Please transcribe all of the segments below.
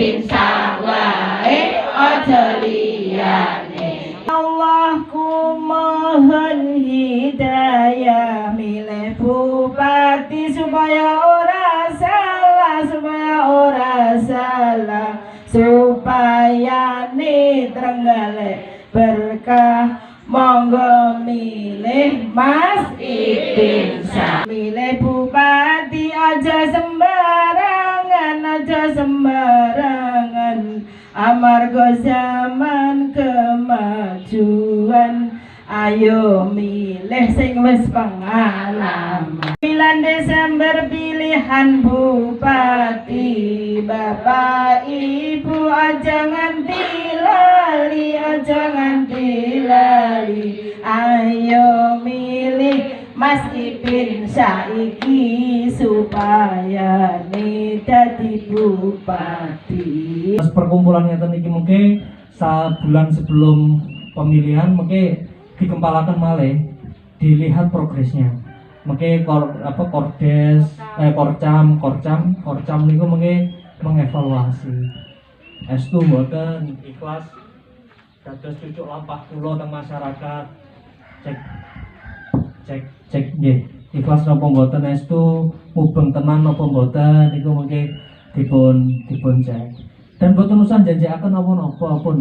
ipin sawae aja liyane. Allah ku mohon hidayah milih bupati supaya ora salah, supaya nih Trenggalek berkah. Monggo milih Mas Ipin Sa. Milih bupati aja sembarangan, amarga zaman kemajuan. Ayo milih sing wis pengalaman. 9 Desember pilihan bupati, Bapak Ibu aja nganti lali, ayo milih Mas Ipin saiki supaya dadi bupati. Perkumpulan ngeten iki mengke sabulan sebelum pemilihan mengke dikempalaken malih, dilihat progresnya. Mengke korcam niku mengke mengevaluasi. Estu mboten ikhlas dados cucuk lampah kula teng masyarakat. Cek nggih. Ikhlas napa mboten estu mubeng tenan napa mboten niku mengke dipun cek. Dan mboten usah janjiaken napa-napa pun.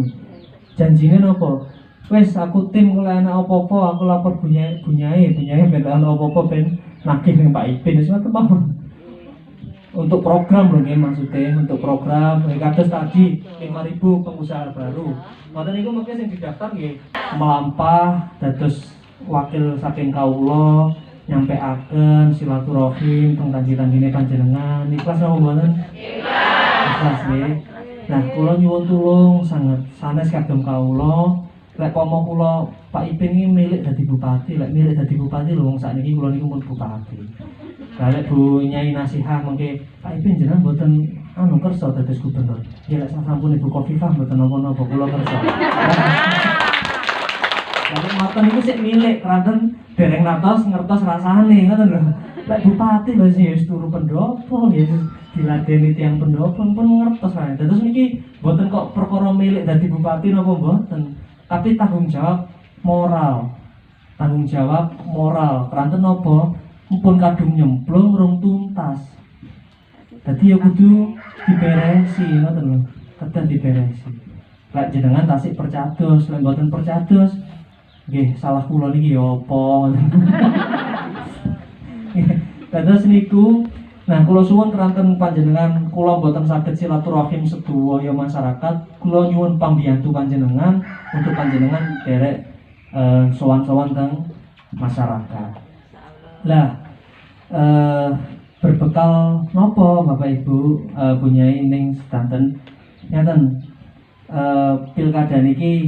Janjine napa? Wes aku tim kalau enak apa-apa aku lapor bunyai beneran apa-apa ben nagih ning Pak Ipin wis ngoten mawon. Untuk program lho nggih maksudnya, untuk program kados tadi 5.000 pengusaha baru. Ngoten niku mungkin sing didaftar nggih melampah dados wakil saking kawula nyampeaken silaturahim teng janji-janjine panjenengan. Ikhlas napa mboten? Ikhlas nggih. Nah, kula nyuwun tulung sanget sanes kagem kawula. Lek pomo kula Pak Ipin iki milik dadi bupati, lek milik dadi bupati lho wong sakniki kula niku pun bupati. Lah lek Bu Nyai Nasihah mengke Pak Ipin jenengan mboten kersa dados gubernur. Ya lek sampun Ibu Khofifah mboten napa-napa kula kersa. Lah ngoten niku sik milik kranten dereng ngertos rasane ngoten lho. Lek bupati lho sing wis turu pendopo ya diladeni tiyang pendopo pun ngertos wae. Terus niki mboten kok perkara milik dadi bupati napa mboten. Tapi tanggung jawab moral kranten napa mumpun kadung nyemplung rung tuntas. Dadi ya kudu diberesi ngoten lho, kedah diberesi. Lek jenengan tasik percados, lek mboten percados nggih salah kula niki ya apa. Dados niku nah kula suwun kranten panjenengan kula mboten saged silaturahim sedaya masyarakat, kula nyuwun pambiyantu panjenengan untuk panjenengan derek sowan-sowan teng masyarakat. Lah berbekal nopo Bapak Ibu Bunyai ning sedanten ngaten pilkada niki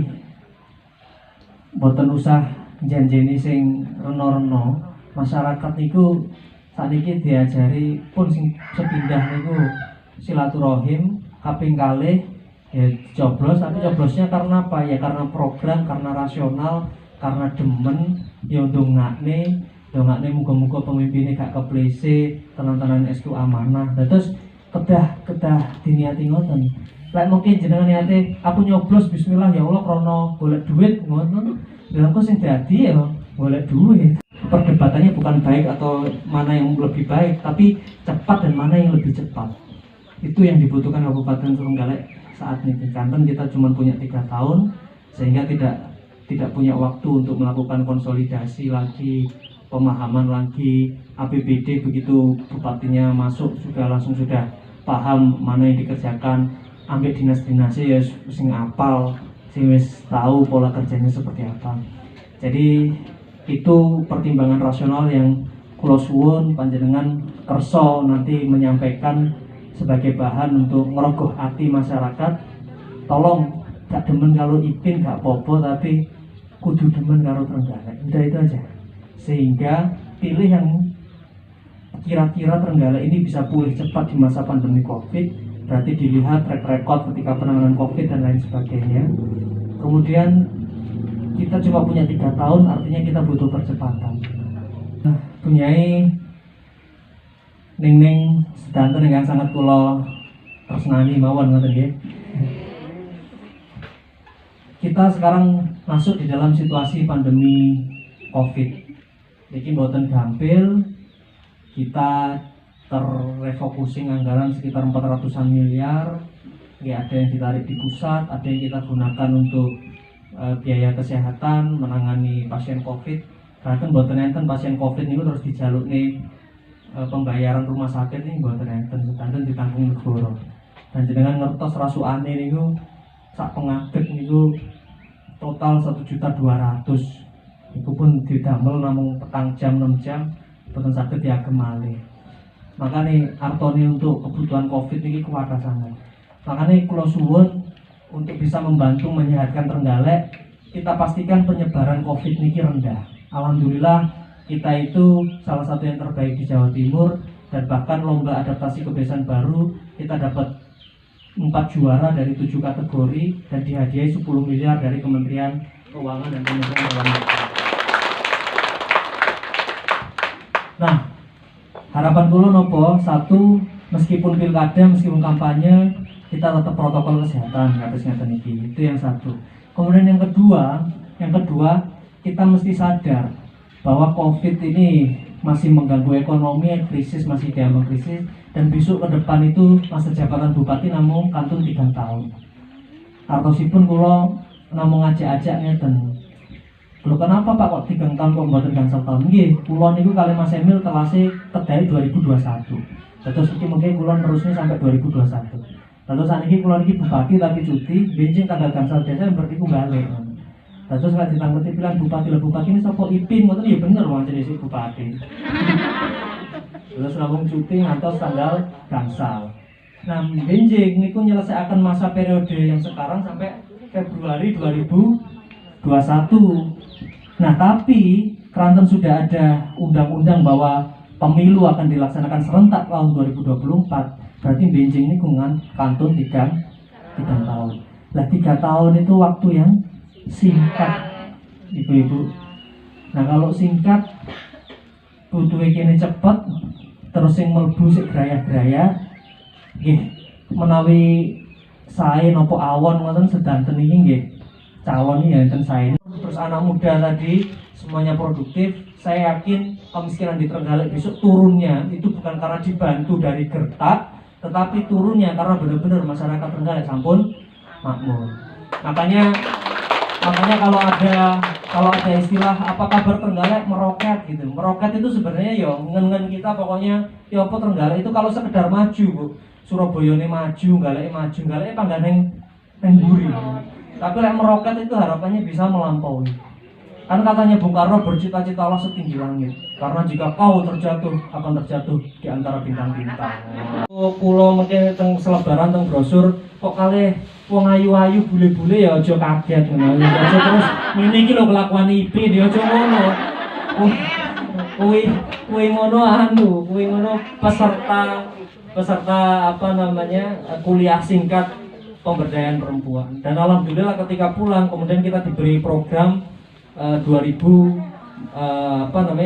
mboten usah janjeni sing reno-reno. Masyarakat niku sakniki diajari pun sing sepindah niku silaturahim kaping kalih ya coblos, tapi coblosnya karena apa? Ya karena program, karena rasional, karena demen ya ndongakne muga-muga pemimpinnya gak keplese, tenan-tenan estu amanah. Terus kedah diniati ngoten. Lek mungkin jenengan niate aku nyoblos bismillah ya Allah krana golek duit ngoten. Lha kok sing dadi ya golek duit. Perdebatannya bukan baik atau mana yang lebih baik, tapi cepat dan mana yang lebih cepat. Itu yang dibutuhkan Kabupaten Trenggalek saat ini. Karena kita cuma punya 3 tahun, sehingga tidak punya waktu untuk melakukan konsolidasi lagi, pemahaman lagi. APBD begitu bupatinya masuk langsung sudah paham mana yang dikerjakan. Ambil dinas-dinasnya ya sing apal, sing wis tahu pola kerjanya seperti apa. Jadi itu pertimbangan rasional yang kula suwun panjenengan kersa nanti menyampaikan sebagai bahan untuk ngerogoh hati masyarakat. Tolong gak demen kalau Ipin gak popo, tapi kudu demen karo Trenggalek. Udah itu aja. Sehingga pilih yang kira-kira Trenggalek ini bisa pulih cepat di masa pandemi Covid. Berarti dilihat track record ketika penanganan Covid dan lain sebagainya. Kemudian kita cuma punya 3 tahun, artinya kita butuh percepatan. Nah, Bunyai ning sedanten ingkang sangat kula tresnani mawon ngoten nggih. Kita sekarang masuk di dalam situasi pandemi Covid. Jadi mboten gampil, kita terrefocusing anggaran sekitar 400-an miliar. Ya, ada yang ditarik di pusat, ada yang kita gunakan untuk biaya kesehatan, menangani pasien Covid. Bahkan mboten enten pasien Covid niku terus dijaluk nih pembayaran rumah sakit nih mboten enten, sedanten ditanggung negara. Dan jenengan ngertos rasukane niku sak pengadeg niku total 1.200.000. Itu pun didamel namung petang jam 6 jam boten saged diagem malih. Makanya artone untuk kebutuhan Covid ini kuwatah sangat. Makanya kula suwun untuk bisa membantu menyehatkan Trenggalek, kita pastikan penyebaran Covid ini rendah. Alhamdulillah kita itu salah satu yang terbaik di Jawa Timur, dan bahkan lomba adaptasi kebiasaan baru kita dapat 4 juara dari 7 kategori dan dihadiahi 10 miliar dari Kementerian Keuangan dan Kementerian Dalam Negeri. Nah, harapan kula nopo? Satu, meskipun pilkada, meskipun kampanye, kita tetap protokol kesehatan kados ngeten iki. Itu yang satu. Kemudian yang kedua, kita mesti sadar bahwa Covid ini masih mengganggu ekonomi, krisis masih diambang krisis, dan besok ke depan itu masa jabatan bupati namung kantun 3 tahun. Artosipun kula namung ngajak-ajak ngeten. Lho kenapa Pak kok 3 tahun kok mboten gangsal tahun? Nggih, kula niku kali Mas Emil telase kedai 2021. Terus iki mungkin kula terusnya sampai 2021. Terus saniki kula niki bupati tapi cuti, benjing tanggal gangsal Desember niku balik. Terus lek ditangguti pilihan bupati, lho bupati ini sapa Ipin, ngoten ya bener wong jenenge bupati. Terus langsung cuti ngantos tanggal gangsal. Nah, benjing niku nyelesaikan masa periode yang sekarang sampai Februari 2021. Nah, tapi keranten sudah ada undang-undang bahwa pemilu akan dilaksanakan serentak tahun 2024. Berarti benjing ini kungan kantun 3 tahun. Lah 3 tahun itu waktu yang singkat, ibu-ibu. Nah, kalau singkat butuh kene cepet, terus yang mlebu sik graya-graya nggih menawi sae napa awon ngoten sedanten iki nggih cawon iki enten sae. Terus anak muda tadi semuanya produktif, saya yakin kemiskinan di Trenggalek besok turunnya itu bukan karena dibantu dari Gertak, tetapi turunnya karena benar-benar masyarakat Trenggalek sampun makmur. Makanya kalau ada istilah apa kabar Trenggalek meroket gitu. Meroket itu sebenarnya ya ngen-ngen kita pokoknya ya apa Trenggalek itu kalau sekedar maju, Bu. Surabaya ini maju, Galek pangganeng mburi. Tapi lek meroket itu harapannya bisa melampaui. Kan katanya Bung Karno bercita-citalah setinggi langit. Karena jika kau terjatuh akan terjatuh di antara bintang-bintang. Pulau mungkin teng selebaran teng brosur kok kalih wong ayu-ayu bule-bule ya aja kaget ngono. Aja terus ngene iki lho kelakuan Ipin ya aja ngono. Kuwi ngono peserta apa namanya kuliah singkat pemberdayaan perempuan. Dan alhamdulillah ketika pulang kemudian kita diberi program 2000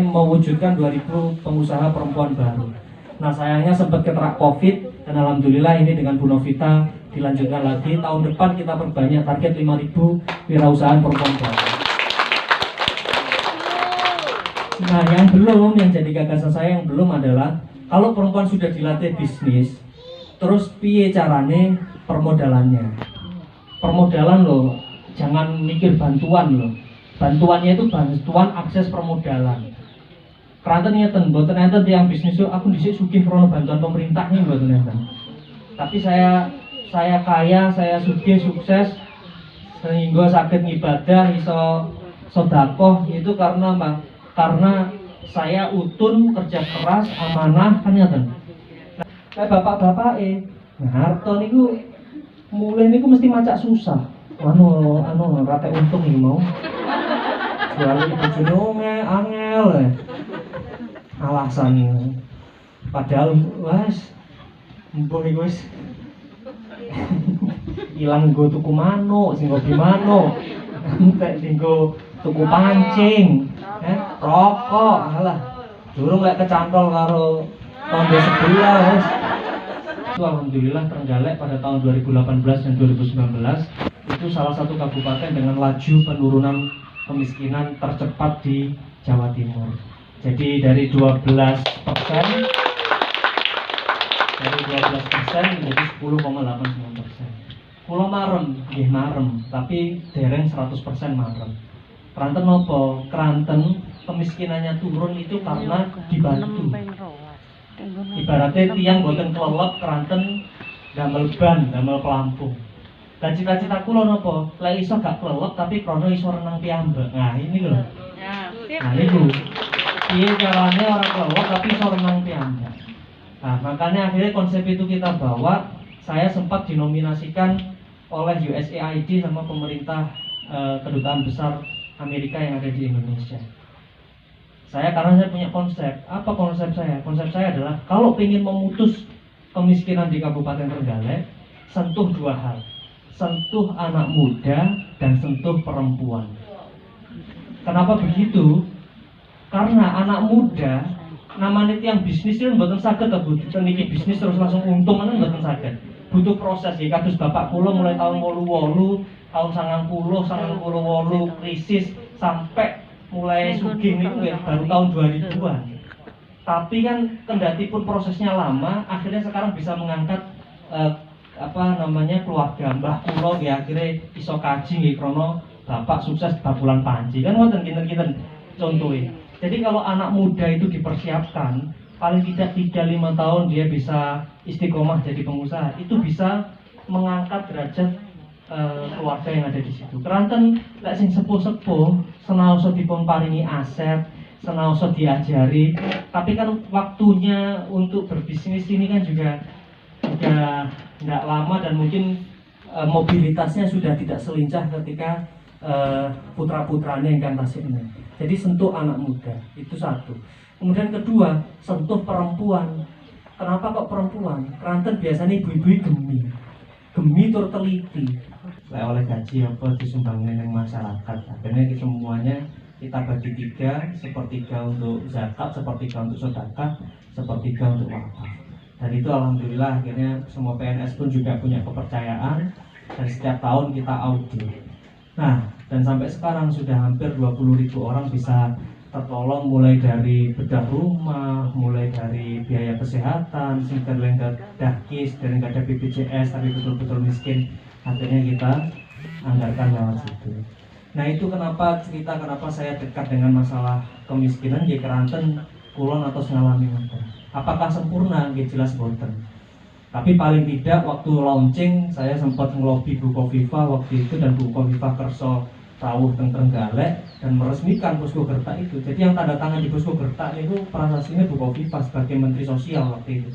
mewujudkan 2000 pengusaha perempuan baru. Nah, sayangnya sempat keterak Covid dan alhamdulillah ini dengan Bu Novita dilanjutkan lagi. Tahun depan kita perbanyak target 5.000 wirausahaan perempuan baru. Nah, yang jadi gagasan saya yang belum adalah kalau perempuan sudah dilatih bisnis, terus piye carane permodalannya? Permodalan loh, jangan mikir bantuan loh. Bantuannya itu bantuan akses permodalan. Keranten ngeten, mboten enten yang bisnis yo aku dhisik sugih krono bantuan pemerintah nih mboten enten. Tapi saya kaya, saya sugih sukses sehingga sakit ngibadah iso sedekah itu karena saya utun kerja keras amanah kan ngeten. Kayak bapak-bapak harta niku mulai niku mesti macak susah. Anu rate untung iki mau. Selalu bojone angel. Alasan padahal wes mumpung iku wis ilang nggo tuku manuk, sing hobi manuk. Entek nggo tuku pancing, rokok, alah. Durung lek kecantol karo tangga sebelah wis. itu alhamdulillah Trenggalek pada tahun 2018 dan 2019 itu salah satu kabupaten dengan laju penurunan kemiskinan tercepat di Jawa Timur. Jadi dari 12% menjadi 10,89%. Kulo marem, nggih marem, tapi dereng 100% marem. Keranten nopo? Keranten kemiskinannya turun itu karena dibantu. Ibaratnya tiang boten kelelep keranten damel ban, damel pelampung. Dan cita-cita kulo nopo? Lek iso gak kelelep tapi krono iso renang piyambak. Nah, ini lho. Nah, niku. Piye carane orang kelelep tapi iso renang piyambak. Nah, makanya akhirnya konsep itu kita bawa. Saya sempat dinominasikan oleh USAID sama pemerintah kedutaan besar Amerika yang ada di Indonesia. Karena saya punya konsep. Apa konsep saya? Konsep saya adalah kalau ingin memutus kemiskinan di Kabupaten Trenggalek, sentuh dua hal. Sentuh anak muda dan sentuh perempuan. Kenapa begitu? Karena anak muda namanya yang bisnis itu mboten saged ta Bu. Niki bisnis terus langsung untung kan mboten saged. Butuh proses ya, kados bapak kula mulai tahun 88, tahun 98 krisis sampai mulai sugih niku ya baru tahun 2000-an. Tapi kan kendati pun prosesnya lama, akhirnya sekarang bisa mengangkat keluarga mbah kula ya akhirnya iso kaji nggih krana bapak sukses bakulan panci. Kan ngoten kinten-kinten contohnya. Jadi kalau anak muda itu dipersiapkan paling tidak 3-5 tahun dia bisa istiqomah jadi pengusaha, itu bisa mengangkat derajat keluarga yang ada di situ. Keranten lek sing sepuh-sepuh senaosa dipun paringi aset, senaosa diajari, tapi kan waktunya untuk berbisnis ini kan juga tidak lama dan mungkin mobilitasnya sudah tidak selincah ketika putra-putranya yang kan tasik ini. Jadi sentuh anak muda, itu satu. Kemudian kedua, sentuh perempuan. Kenapa kok perempuan? Keranten biasanya ibu-ibu gemi tur teliti. Oleh gaji apa disumbangin yang masyarakat. Akhirnya semuanya kita bagi 3, sepertiga untuk zakat, sepertiga untuk sedekah, sepertiga untuk wakaf. Dan itu alhamdulillah akhirnya semua PNS pun juga punya kepercayaan dan setiap tahun kita audit. Nah, dan sampai sekarang sudah hampir 20.000 orang bisa tertolong mulai dari bedah rumah, mulai dari biaya kesehatan, sehingga yang dakis dan nggak ada BPJS tapi betul-betul miskin, akhirnya kita anggarkan lewat situ. Nah itu kenapa saya dekat dengan masalah kemiskinan di Keranten, kulon atau ngalami ngoten. Apakah sempurna? Ya jelas boten. Tapi paling tidak waktu launching saya sempat ngelobi Bu Kofifa waktu itu dan Bu Kofifa kerso rawuh teng Trenggalek dan meresmikan Posko Gertak itu. Jadi yang tanda tangan di Posko Gertak itu prasasine Bu Kofifa sebagai Menteri Sosial waktu itu.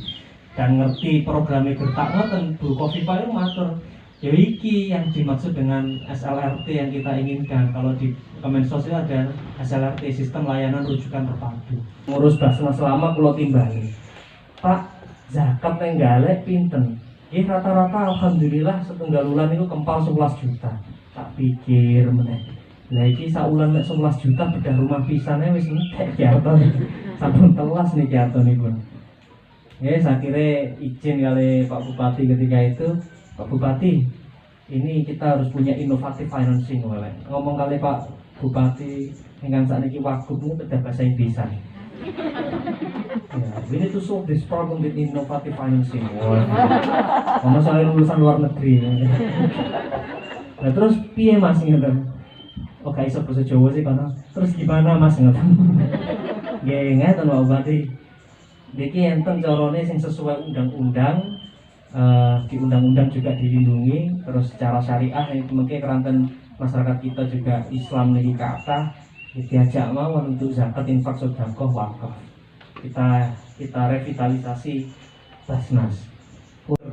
Dan ngerti programnya Gertak ngoten, Bu Kofifa itu matur, ya iki yang dimaksud dengan SLRT yang kita inginkan. Kalau di Kemensos ada SLRT, Sistem Layanan Rujukan Terpadu. Ngurus Basnas selama kula timbangi. Pak, zakat Trenggalek pinten? Nggih rata-rata alhamdulillah setunggal wulan itu kempal 11 juta. Tak pikir meneh. Lah iki saulan nek 11 juta bedah rumah pisane wis entek kiaton. Sampun telas nih kiatonipun. Ya saya kira izin kali Pak Bupati ketika itu, Pak Bupati, ini kita harus punya inovatif financing oleh. Ngomong kali Pak Bupati ingkang sakniki Wagub niku kedah bahasa Inggris. Ya, we need to solve this problem with innovative financing. Karena saya lulusan luar negeri. Nah terus piye Mas ngoten? Oh gak iso basa Jawa sih kono. Terus gimana Mas ngoten? Nggih ngeten Pak Bupati. Niki enten carane sing sesuai undang-undang, di undang-undang juga dilindungi, terus secara syariah itu mungkin Keranten masyarakat kita juga Islam niki kathah diajak mawon untuk zakat, infak, sedekah, wakaf. Kita revitalisasi Basnas.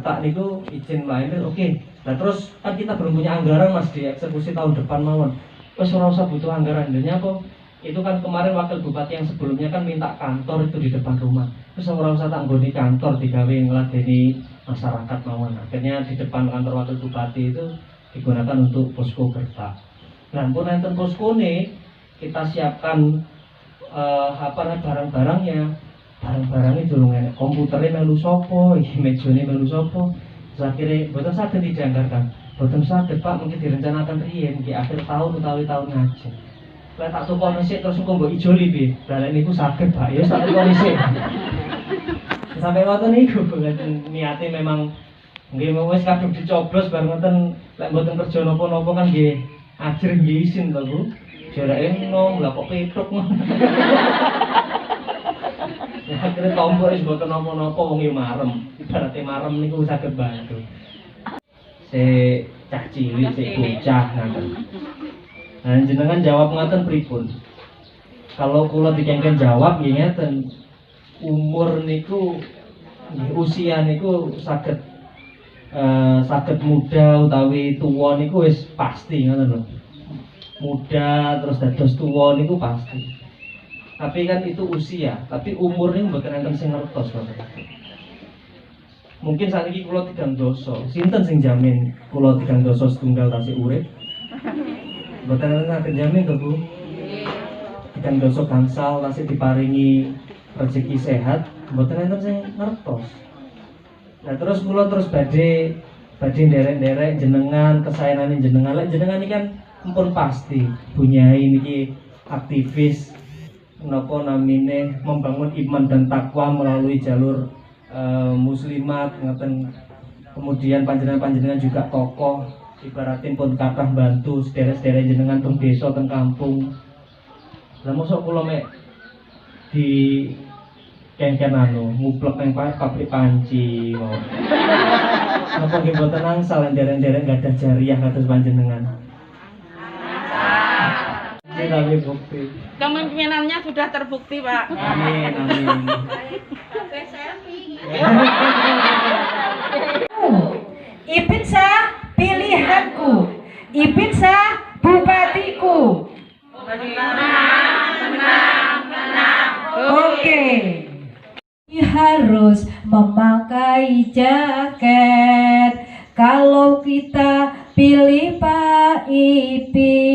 Tak niku izin lainnya oke. Nah terus kan kita belum punya anggaran Mas di eksekusi tahun depan mawon. Wes ora usah butuh anggaran dene apa? Itu kan kemarin wakil bupati yang sebelumnya kan minta kantor itu di depan rumah. Terus ora usah tak nggoni kantor digawe ngladeni masyarakat mawon. Akhirnya di depan kantor wakil bupati itu digunakan untuk posko Gertak. Nah, pun enten poskone kita siapkan barang-barangnya. barang-barangnya durung enek, komputernya melu sopo, iki mejane melu sopo. Terus akhirnya boten saged dijanggarkan. Boten saged Pak, mungkin direncanakan riyen di akhir tahun utawi tahun ngaji. Lah tak tukokno sik terus engko mbok ijoli piye? Lah niku saged Pak, ya tak tukokno sik. Sampai ngoten niku niate memang nggih wis kadung dicoblos bar ngoten lek mboten kerja napa-napa kan nggih ajeng nggih isin to Bu. Jarake enom lah kok petuk. Ya akhirnya tombol wis mboten napa-napa wong yo marem. Ibarate marem niku saged bantu. Cah cilik sik bocah ngoten. Nah jenengan jawab ngoten pripun? Kalau kula dikengken jawab nggih ngeten. Umur niku usia niku saged muda utawi tuwa niku wis pasti ngoten lho. Muda terus dados tuwa niku pasti. Tapi kan itu usia, tapi umur niku mboten enten sing ngertos Bapak. Mungkin saat ini kula 3 doso. Sinten sing jamin kula 3 doso setunggal tasih urip? Mboten enten jamin to Bu. 3 doso gangsal tasih diparingi rezeki sehat, mboten enten sing ngertos. Nah terus kula terus badhe nderek-nderek jenengan, kesayanane jenengan. Lek jenengan iki kan ampun pasti bunyai niki aktivis napa namine membangun iman dan takwa melalui jalur muslimat ngoten. Kemudian panjenengan juga tokoh ibaratin pun kathah bantu sederek-sederek jenengan teng desa teng kampung. Lah mosok kula mek di kengken nguplek nang pabrik panci mau. Napa nggih boten angsal nderek-nderek gadah jariah kados panjenengan. Tapi bukti. Kemungkinannya sudah terbukti, Pak. Amin, amin. Ipinsa pilihanku, Ipinsa bupatiku. Oke. Harus memakai jaket kalau kita pilih Pak Ipin.